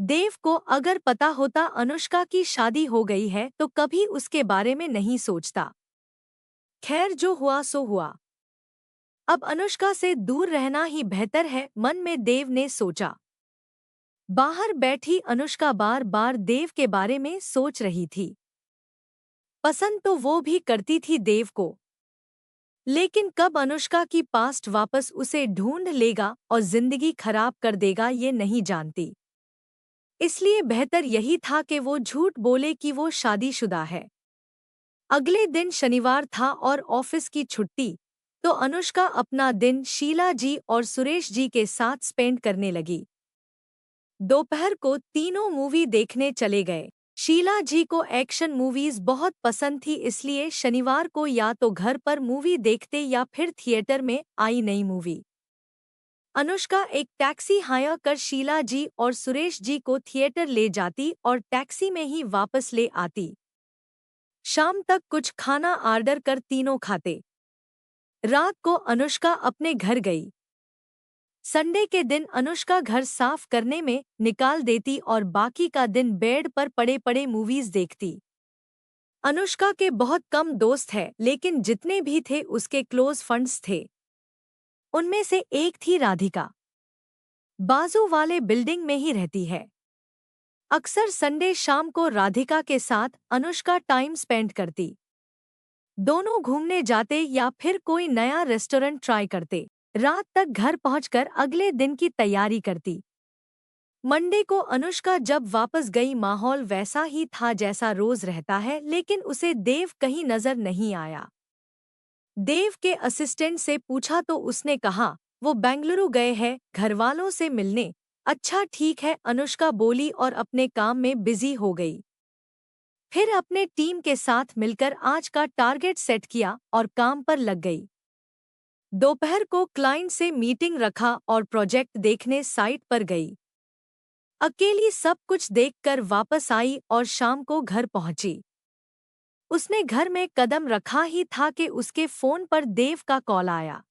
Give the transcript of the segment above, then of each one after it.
देव को अगर पता होता अनुष्का की शादी हो गई है तो कभी उसके बारे में नहीं सोचता। खैर जो हुआ सो हुआ। अब अनुष्का से दूर रहना ही बेहतर है, मन में देव ने सोचा। बाहर बैठी अनुष्का बार बार देव के बारे में सोच रही थी। पसंद तो वो भी करती थी देव को, लेकिन कब अनुष्का की पास्ट वापस उसे ढूंढ लेगा और जिंदगी खराब कर देगा ये नहीं जानती। इसलिए बेहतर यही था कि वो झूठ बोले कि वो शादीशुदा है। अगले दिन शनिवार था और ऑफिस की छुट्टी, तो अनुष्का अपना दिन शीला जी और सुरेश जी के साथ स्पेंड करने लगी। दोपहर को तीनों मूवी देखने चले गए। शीला जी को एक्शन मूवीज बहुत पसंद थी, इसलिए शनिवार को या तो घर पर मूवी देखते या फिर थिएटर में आई नई मूवी। अनुष्का एक टैक्सी हायर कर शीला जी और सुरेश जी को थिएटर ले जाती और टैक्सी में ही वापस ले आती। शाम तक कुछ खाना ऑर्डर कर तीनों खाते। रात को अनुष्का अपने घर गई। संडे के दिन अनुष्का घर साफ करने में निकाल देती और बाकी का दिन बेड पर पड़े पड़े मूवीज देखती। अनुष्का के बहुत कम दोस्त हैं, लेकिन जितने भी थे उसके क्लोज फ्रेंड्स थे। उनमें से एक थी राधिका। बाजू वाले बिल्डिंग में ही रहती है। अक्सर संडे शाम को राधिका के साथ अनुष्का टाइम स्पेंड करती। दोनों घूमने जाते या फिर कोई नया रेस्टोरेंट ट्राई करते। रात तक घर पहुंचकर अगले दिन की तैयारी करती। मंडे को अनुष्का जब वापस गई, माहौल वैसा ही था जैसा रोज रहता है, लेकिन उसे देव कहीं नजर नहीं आया। देव के असिस्टेंट से पूछा तो उसने कहा वो बेंगलुरु गए हैं घरवालों से मिलने। अच्छा ठीक है, अनुष्का बोली और अपने काम में बिजी हो गई। फिर अपने टीम के साथ मिलकर आज का टारगेट सेट किया और काम पर लग गई। दोपहर को क्लाइंट से मीटिंग रखा और प्रोजेक्ट देखने साइट पर गई। अकेली सब कुछ देखकर वापस आई और शाम को घर पहुंची। उसने घर में कदम रखा ही था कि उसके फोन पर देव का कॉल आया।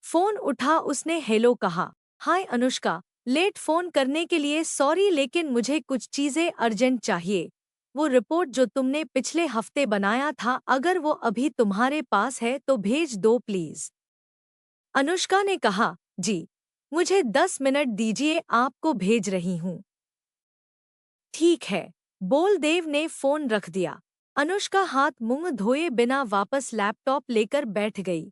फोन उठा उसने हेलो कहा। हाय अनुष्का, लेट फोन करने के लिए सॉरी, लेकिन मुझे कुछ चीजें अर्जेंट चाहिए। वो रिपोर्ट जो तुमने पिछले हफ्ते बनाया था, अगर वो अभी तुम्हारे पास है तो भेज दो प्लीज। अनुष्का ने कहा जी, मुझे 10 मिनट दीजिए, आपको भेज रही हूँ। ठीक है, बोल देव ने फोन रख दिया। अनुष्का हाथ मुंह धोए बिना वापस लैपटॉप लेकर बैठ गई।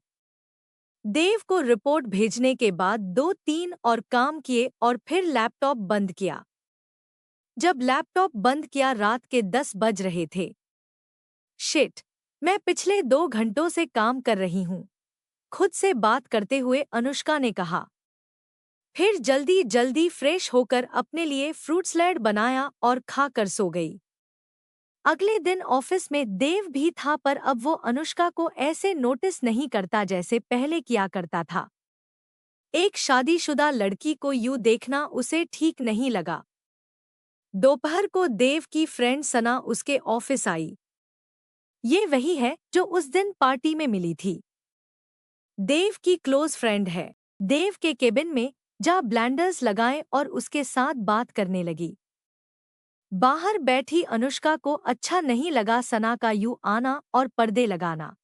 देव को रिपोर्ट भेजने के बाद 2-3 और काम किए और फिर लैपटॉप बंद किया। जब लैपटॉप बंद किया रात के 10 बज रहे थे। शिट, मैं पिछले 2 घंटों से काम कर रही हूँ, खुद से बात करते हुए अनुष्का ने कहा। फिर जल्दी जल्दी फ्रेश होकर अपने लिए फ्रूट सैलेड बनाया और खा कर सो गई। अगले दिन ऑफिस में देव भी था, पर अब वो अनुष्का को ऐसे नोटिस नहीं करता जैसे पहले किया करता था। एक शादीशुदा लड़की को यूं देखना उसे ठीक नहीं लगा। दोपहर को देव की फ्रेंड सना उसके ऑफिस आई। ये वही है जो उस दिन पार्टी में मिली थी। देव की क्लोज फ्रेंड है। देव के केबिन में जा ब्लेंडर्स लगाए और उसके साथ बात करने लगी। बाहर बैठी अनुष्का को अच्छा नहीं लगा सना का यूं आना और पर्दे लगाना।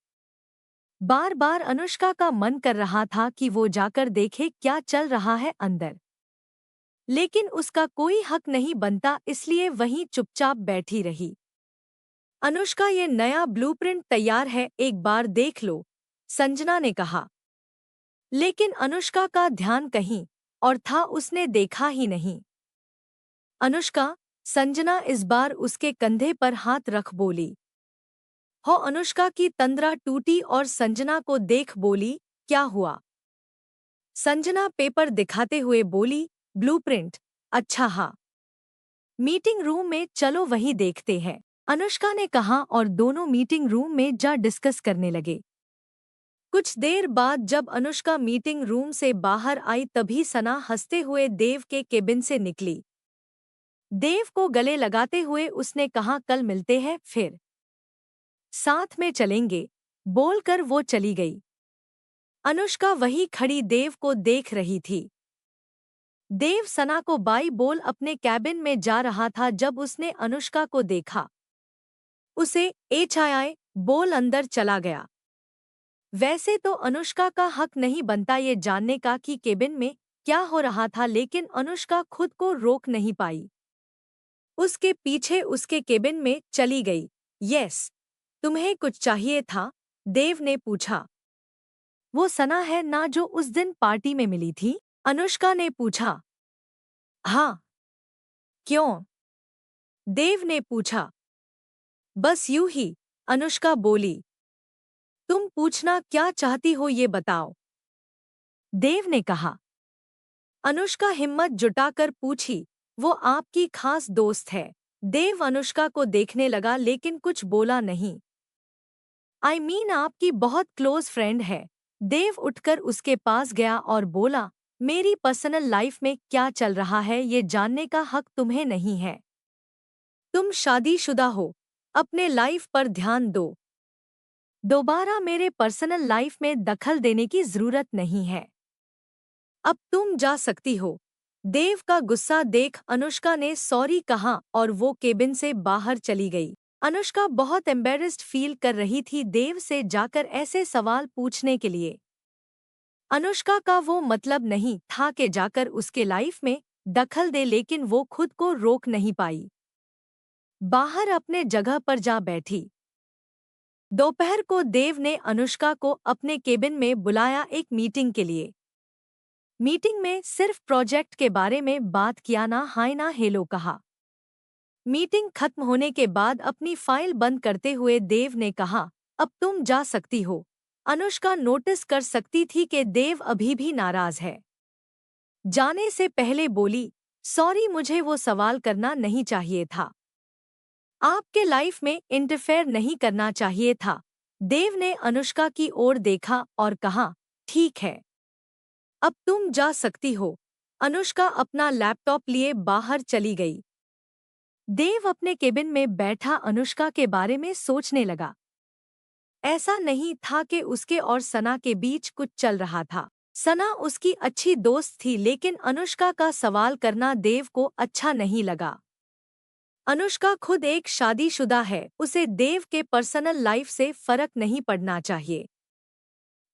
बार बार अनुष्का का मन कर रहा था कि वो जाकर देखे क्या चल रहा है अंदर, लेकिन उसका कोई हक नहीं बनता, इसलिए वहीं चुपचाप बैठी रही। अनुष्का, ये नया ब्लूप्रिंट तैयार है, एक बार देख लो, संजना ने कहा। लेकिन अनुष्का का ध्यान कहीं और था, उसने देखा ही नहीं। अनुष्का, संजना इस बार उसके कंधे पर हाथ रख बोली। हो, अनुष्का की तंद्रा टूटी और संजना को देख बोली, क्या हुआ? संजना पेपर दिखाते हुए बोली, ब्लूप्रिंट। अच्छा हाँ, मीटिंग रूम में चलो वहीं देखते हैं, अनुष्का ने कहा और दोनों मीटिंग रूम में जा डिस्कस करने लगे। कुछ देर बाद जब अनुष्का मीटिंग रूम से बाहर आई तभी सना हंसते हुए देव के केबिन से निकली। देव को गले लगाते हुए उसने कहा, कल मिलते हैं, फिर साथ में चलेंगे, बोलकर वो चली गई। अनुष्का वहीं खड़ी देव को देख रही थी। देव सना को बाई बोल अपने कैबिन में जा रहा था जब उसने अनुष्का को देखा। उसे एचआई बोल अंदर चला गया। वैसे तो अनुष्का का हक नहीं बनता ये जानने का कि केबिन में क्या हो रहा था, लेकिन अनुष्का खुद को रोक नहीं पाई। उसके पीछे उसके केबिन में चली गई। यस, तुम्हें कुछ चाहिए था? देव ने पूछा। वो सना है ना जो उस दिन पार्टी में मिली थी? अनुष्का ने पूछा। हाँ। क्यों? देव ने पूछा। बस यूं ही, अनुष्का बोली। तुम पूछना क्या चाहती हो ये बताओ, देव ने कहा। अनुष्का हिम्मत जुटाकर पूछी। वो आपकी खास दोस्त है। देव अनुष्का को देखने लगा लेकिन कुछ बोला नहीं। आपकी बहुत क्लोज फ्रेंड है। देव उठकर उसके पास गया और बोला, मेरी पर्सनल लाइफ में क्या चल रहा है ये जानने का हक तुम्हें नहीं है। तुम शादीशुदा हो, अपने लाइफ पर ध्यान दो। दोबारा मेरे पर्सनल लाइफ में दखल देने की जरूरत नहीं है। अब तुम जा सकती हो। देव का गुस्सा देख अनुष्का ने सॉरी कहा और वो केबिन से बाहर चली गई। अनुष्का बहुत एम्बेरस्ड फील कर रही थी देव से जाकर ऐसे सवाल पूछने के लिए। अनुष्का का वो मतलब नहीं था कि जाकर उसके लाइफ में दखल दे, लेकिन वो खुद को रोक नहीं पाई। बाहर अपने जगह पर जा बैठी। दोपहर को देव ने अनुष्का को अपने केबिन में बुलाया एक मीटिंग के लिए। मीटिंग में सिर्फ प्रोजेक्ट के बारे में बात किया, ना हाय ना हेलो कहा। मीटिंग खत्म होने के बाद अपनी फाइल बंद करते हुए देव ने कहा, अब तुम जा सकती हो। अनुष्का नोटिस कर सकती थी कि देव अभी भी नाराज है। जाने से पहले बोली, सॉरी मुझे वो सवाल करना नहीं चाहिए था। आपके लाइफ में इंटरफेयर नहीं करना चाहिए था। देव ने अनुष्का की ओर देखा और कहा, ठीक है, अब तुम जा सकती हो। अनुष्का अपना लैपटॉप लिए बाहर चली गई। देव अपने केबिन में बैठा अनुष्का के बारे में सोचने लगा। ऐसा नहीं था कि उसके और सना के बीच कुछ चल रहा था। सना उसकी अच्छी दोस्त थी, लेकिन अनुष्का का सवाल करना देव को अच्छा नहीं लगा। अनुष्का खुद एक शादीशुदा है, उसे देव के पर्सनल लाइफ से फर्क नहीं पड़ना चाहिए।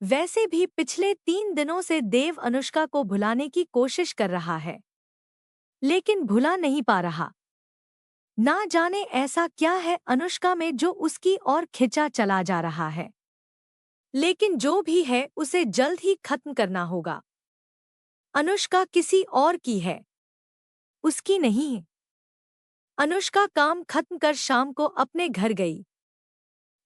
वैसे भी पिछले 3 दिनों से देव अनुष्का को भुलाने की कोशिश कर रहा है, लेकिन भुला नहीं पा रहा। ना जाने ऐसा क्या है अनुष्का में जो उसकी ओर खिंचा चला जा रहा है। लेकिन जो भी है उसे जल्द ही खत्म करना होगा। अनुष्का किसी और की है, उसकी नहीं है। अनुष्का काम खत्म कर शाम को अपने घर गई।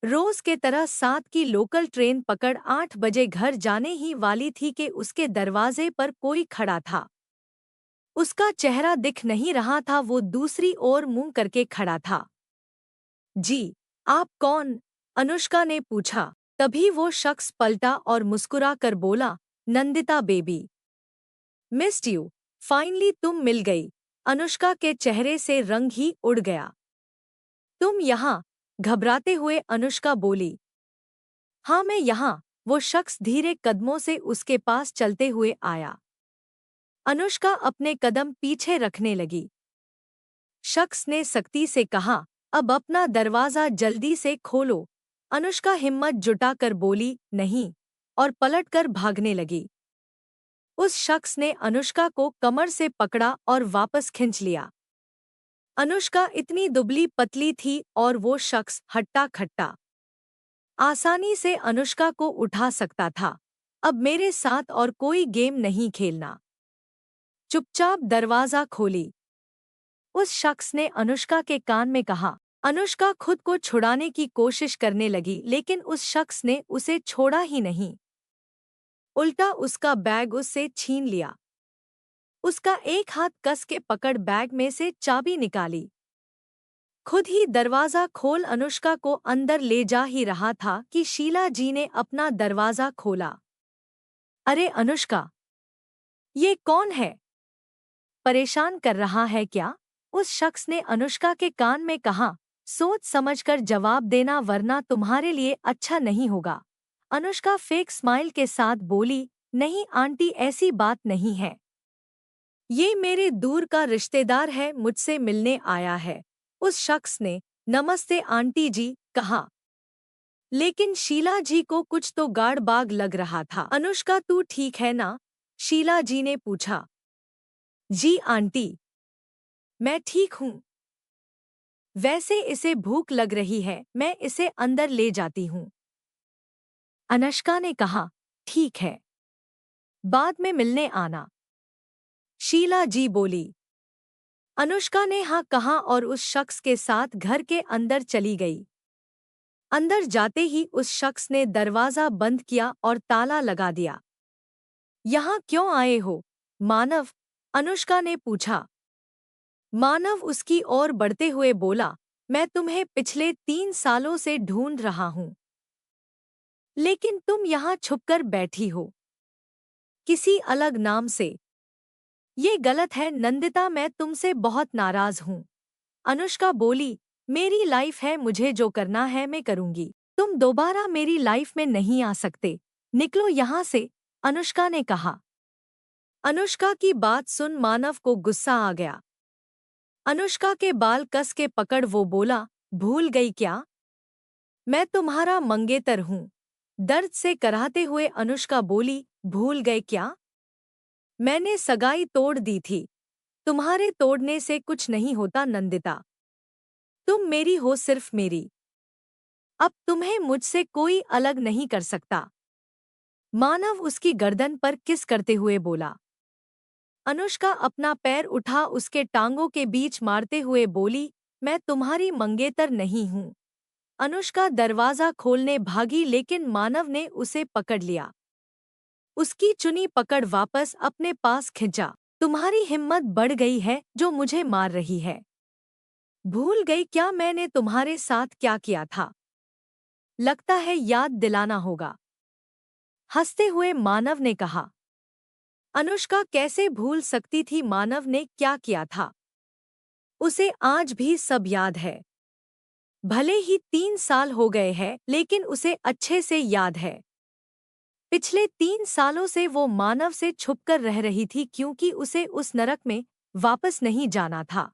रोज के तरह 7 की लोकल ट्रेन पकड़ 8 बजे घर जाने ही वाली थी कि उसके दरवाजे पर कोई खड़ा था। उसका चेहरा दिख नहीं रहा था, वो दूसरी ओर मुंह करके खड़ा था। जी, आप कौन? अनुष्का ने पूछा। तभी वो शख्स पलटा और मुस्कुरा कर बोला, Nandita baby. Missed you, finally तुम मिल गई। अनुष्का के चेहरे से रंग ही उड़ गया। तुम यहाँ? घबराते हुए अनुष्का बोली। हाँ मैं यहाँ। वो शख्स धीरे कदमों से उसके पास चलते हुए आया। अनुष्का अपने कदम पीछे रखने लगी। शख्स ने सख्ती से कहा, अब अपना दरवाजा जल्दी से खोलो। अनुष्का हिम्मत जुटाकर बोली, नहीं, और पलटकर भागने लगी। उस शख्स ने अनुष्का को कमर से पकड़ा और वापस खींच लिया। अनुष्का इतनी दुबली पतली थी और वो शख्स हट्टा खट्टा आसानी से अनुष्का को उठा सकता था। अब मेरे साथ और कोई गेम नहीं खेलना। चुपचाप दरवाजा खोली, उस शख्स ने अनुष्का के कान में कहा। अनुष्का खुद को छुड़ाने की कोशिश करने लगी, लेकिन उस शख्स ने उसे छोड़ा ही नहीं। उल्टा उसका बैग उससे छीन लिया। उसका एक हाथ कस के पकड़ बैग में से चाबी निकाली। खुद ही दरवाजा खोल अनुष्का को अंदर ले जा ही रहा था कि शीला जी ने अपना दरवाजा खोला। अरे अनुष्का, ये कौन है? परेशान कर रहा है क्या? उस शख्स ने अनुष्का के कान में कहा। सोच समझकर जवाब देना वरना तुम्हारे लिए अच्छा नहीं होगा। अनुष्का फेक स्माइल के साथ बोली, नहीं आंटी ऐसी बात नहीं है। ये मेरे दूर का रिश्तेदार है, मुझसे मिलने आया है। उस शख्स ने नमस्ते आंटी जी कहा, लेकिन शीला जी को कुछ तो गाड़ बाग लग रहा था। अनुष्का, तू ठीक है ना? शीला जी ने पूछा। जी आंटी, मैं ठीक हूँ। वैसे इसे भूख लग रही है, मैं इसे अंदर ले जाती हूँ। अनुष्का ने कहा, ठीक है, बाद में मिलने आना। शीला जी बोली। अनुष्का ने हाँ कहा और उस शख्स के साथ घर के अंदर चली गई। अंदर जाते ही उस शख्स ने दरवाजा बंद किया और ताला लगा दिया। यहाँ क्यों आए हो, मानव? अनुष्का ने पूछा। मानव उसकी ओर बढ़ते हुए बोला, मैं तुम्हें पिछले 3 सालों से ढूंढ रहा हूँ, लेकिन तुम यहाँ छुपकर बैठी हो, किसी अलग नाम से। ये गलत है नंदिता, मैं तुमसे बहुत नाराज हूँ। अनुष्का बोली, मेरी लाइफ है, मुझे जो करना है मैं करूँगी। तुम दोबारा मेरी लाइफ में नहीं आ सकते, निकलो यहाँ से, अनुष्का ने कहा। अनुष्का की बात सुन मानव को गुस्सा आ गया। अनुष्का के बाल कस के पकड़ वो बोला, भूल गई क्या? मैं तुम्हारा मंगेतर हूँ। दर्द से कराहते हुए अनुष्का बोली, भूल गए क्या? मैंने सगाई तोड़ दी थी। तुम्हारे तोड़ने से कुछ नहीं होता नंदिता। तुम मेरी हो, सिर्फ मेरी। अब तुम्हें मुझसे कोई अलग नहीं कर सकता। मानव उसकी गर्दन पर किस करते हुए बोला। अनुष्का अपना पैर उठा उसके टांगों के बीच मारते हुए बोली, मैं तुम्हारी मंगेतर नहीं हूँ। अनुष्का दरवाजा खोलने भागी लेकिन मानव ने उसे पकड़ लिया। उसकी चुनी पकड़ वापस अपने पास खिंचा। तुम्हारी हिम्मत बढ़ गई है जो मुझे मार रही है। भूल गई क्या मैंने तुम्हारे साथ क्या किया था? लगता है याद दिलाना होगा, हंसते हुए मानव ने कहा। अनुष्का कैसे भूल सकती थी मानव ने क्या किया था? उसे आज भी सब याद है। भले ही 3 साल हो गए हैं, लेकिन उसे अच्छे से याद है। पिछले 3 सालों से वो मानव से छुपकर रह रही थी क्योंकि उसे उस नरक में वापस नहीं जाना था।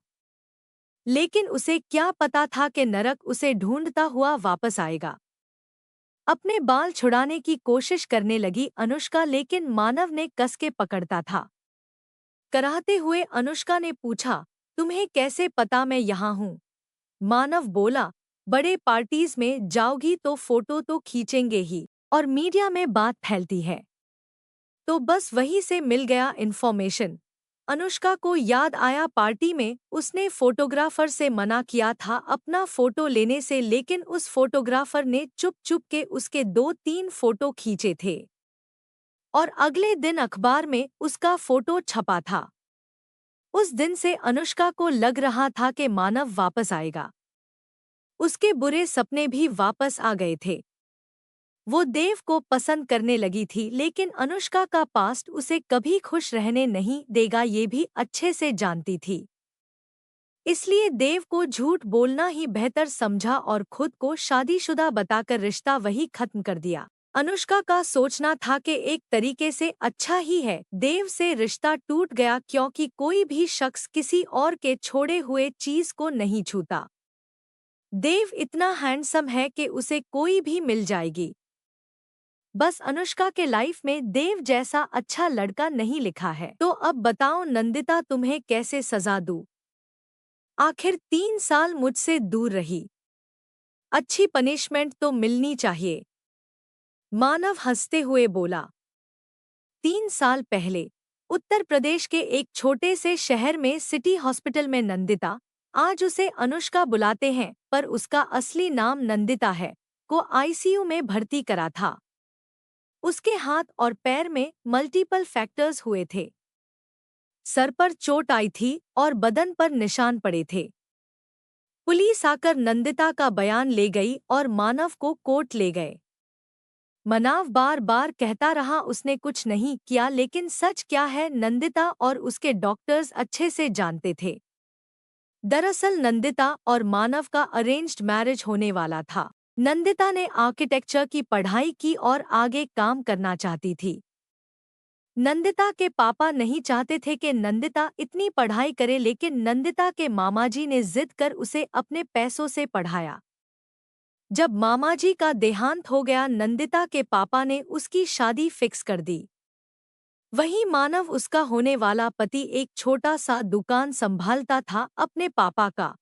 लेकिन उसे क्या पता था कि नरक उसे ढूंढता हुआ वापस आएगा। अपने बाल छुड़ाने की कोशिश करने लगी अनुष्का, लेकिन मानव ने कस के पकड़ता था। कराहते हुए अनुष्का ने पूछा, तुम्हें कैसे पता मैं यहाँ हूँ? मानव बोला, बड़े पार्टीज में जाओगी तो फोटो तो खींचेंगे ही, और मीडिया में बात फैलती है। तो बस वहीं से मिल गया इन्फॉर्मेशन। अनुष्का को याद आया पार्टी में उसने फोटोग्राफर से मना किया था अपना फोटो लेने से, लेकिन उस फोटोग्राफर ने चुप चुप के उसके 2-3 फोटो खींचे थे और अगले दिन अखबार में उसका फोटो छपा था। उस दिन से अनुष्का को लग रहा था कि मानव वापस आएगा। उसके बुरे सपने भी वापस आ गए थे। वो देव को पसंद करने लगी थी, लेकिन अनुष्का का पास्ट उसे कभी खुश रहने नहीं देगा, ये भी अच्छे से जानती थी। इसलिए देव को झूठ बोलना ही बेहतर समझा और खुद को शादीशुदा बताकर रिश्ता वही खत्म कर दिया। अनुष्का का सोचना था कि एक तरीके से अच्छा ही है देव से रिश्ता टूट गया, क्योंकि कोई भी शख्स किसी और के छोड़े हुए चीज को नहीं छूता। देव इतना हैंडसम है कि उसे कोई भी मिल जाएगी। बस अनुष्का के लाइफ में देव जैसा अच्छा लड़का नहीं लिखा है। तो अब बताओ नंदिता, तुम्हें कैसे सजा दूं? आखिर 3 साल मुझसे दूर रही, अच्छी पनिशमेंट तो मिलनी चाहिए। मानव हंसते हुए बोला। 3 साल पहले उत्तर प्रदेश के एक छोटे से शहर में सिटी हॉस्पिटल में नंदिता, आज उसे अनुष्का बुलाते हैं पर उसका असली नाम नंदिता है, को आईसीयू में भर्ती करा था। उसके हाथ और पैर में मल्टीपल फ्रैक्चर्स हुए थे। सर पर चोट आई थी और बदन पर निशान पड़े थे। पुलिस आकर नंदिता का बयान ले गई और मानव को कोर्ट ले गए। मनाव बार बार कहता रहा उसने कुछ नहीं किया, लेकिन सच क्या है नंदिता और उसके डॉक्टर्स अच्छे से जानते थे। दरअसल नंदिता और मानव का अरेंज्ड मैरिज होने वाला था। नंदिता ने आर्किटेक्चर की पढ़ाई की और आगे काम करना चाहती थी। नंदिता के पापा नहीं चाहते थे कि नंदिता इतनी पढ़ाई करे, लेकिन नंदिता के मामाजी ने जिद कर उसे अपने पैसों से पढ़ाया। जब मामाजी का देहांत हो गया, नंदिता के पापा ने उसकी शादी फिक्स कर दी। वहीं मानव, उसका होने वाला पति, एक छोटा सा दुकान संभालता था अपने पापा का।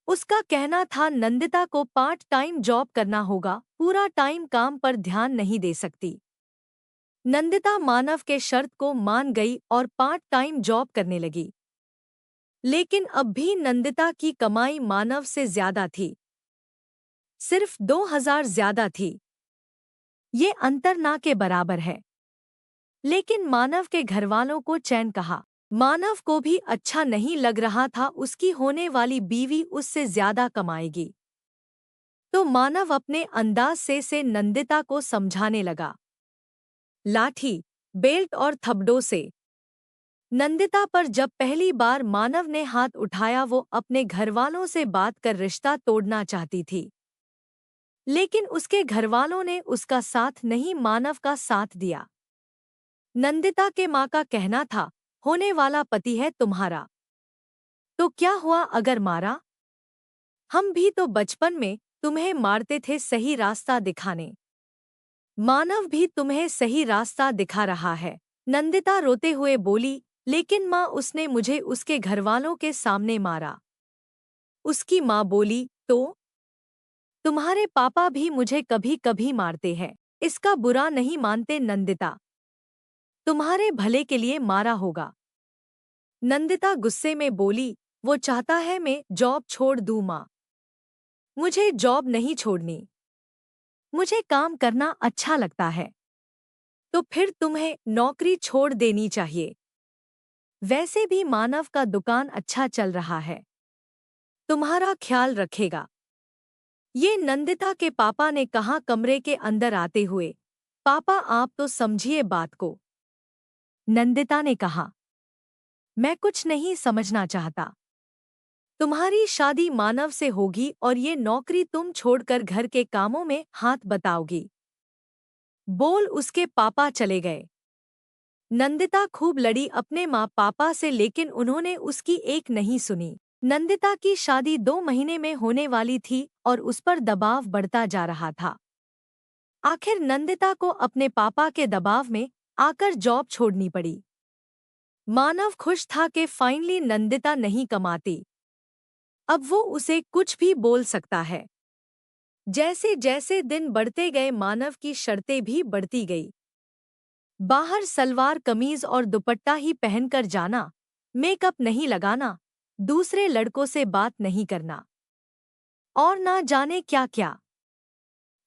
उसका कहना था नंदिता को पार्ट टाइम जॉब करना होगा, पूरा टाइम काम पर ध्यान नहीं दे सकती। नंदिता मानव के शर्त को मान गई और पार्ट टाइम जॉब करने लगी। लेकिन अब भी नंदिता की कमाई मानव से ज्यादा थी, सिर्फ 2000 ज्यादा थी। ये अंतर ना के बराबर है। लेकिन मानव के घरवालों को चैन कहा। मानव को भी अच्छा नहीं लग रहा था, उसकी होने वाली बीवी उससे ज्यादा कमाएगी। तो मानव अपने अंदाज से नंदिता को समझाने लगा, लाठी, बेल्ट और थपड़ों से। नंदिता पर जब पहली बार मानव ने हाथ उठाया, वो अपने घरवालों से बात कर रिश्ता तोड़ना चाहती थी। लेकिन उसके घरवालों ने उसका साथ नहीं, मानव का साथ दिया। नंदिता के माँ का कहना था, होने वाला पति है तुम्हारा, तो क्या हुआ अगर मारा? हम भी तो बचपन में तुम्हें मारते थे सही रास्ता दिखाने। मानव भी तुम्हें सही रास्ता दिखा रहा है। नंदिता रोते हुए बोली, लेकिन माँ, उसने मुझे उसके घरवालों के सामने मारा। उसकी माँ बोली, तो तुम्हारे पापा भी मुझे कभी कभी मारते हैं, इसका बुरा नहीं मानते नंदिता। तुम्हारे भले के लिए मारा होगा। नंदिता गुस्से में बोली, वो चाहता है मैं जॉब छोड़ दूँ माँ। मुझे जॉब नहीं छोड़नी, मुझे काम करना अच्छा लगता है। तो फिर तुम्हें नौकरी छोड़ देनी चाहिए। वैसे भी मानव का दुकान अच्छा चल रहा है, तुम्हारा ख्याल रखेगा। ये नंदिता के पापा ने कहा कमरे के अंदर आते हुए। पापा, आप तो समझिए बात को। नंदिता ने कहा, मैं कुछ नहीं समझना चाहता। तुम्हारी शादी मानव से होगी और ये नौकरी तुम छोड़कर घर के कामों में हाथ बटाओगी। बोल उसके पापा चले गए। नंदिता खूब लड़ी अपने माँ पापा से, लेकिन उन्होंने उसकी एक नहीं सुनी। नंदिता की शादी 2 महीने में होने वाली थी और उस पर दबाव बढ़ता जा रहा था। आखिर नंदिता को अपने पापा के दबाव में आकर जॉब छोड़नी पड़ी। मानव खुश था कि फाइनली नंदिता नहीं कमाती, अब वो उसे कुछ भी बोल सकता है। जैसे जैसे दिन बढ़ते गए, मानव की शर्तें भी बढ़ती गई। बाहर सलवार कमीज और दुपट्टा ही पहनकर जाना, मेकअप नहीं लगाना, दूसरे लड़कों से बात नहीं करना और ना जाने क्या क्या।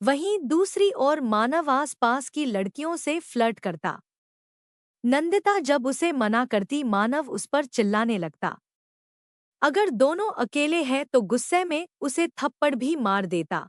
वहीं दूसरी ओर मानव आस पास की लड़कियों से फ्लर्ट करता। नंदिता जब उसे मना करती, मानव उस पर चिल्लाने लगता। अगर दोनों अकेले हैं तो गुस्से में उसे थप्पड़ भी मार देता।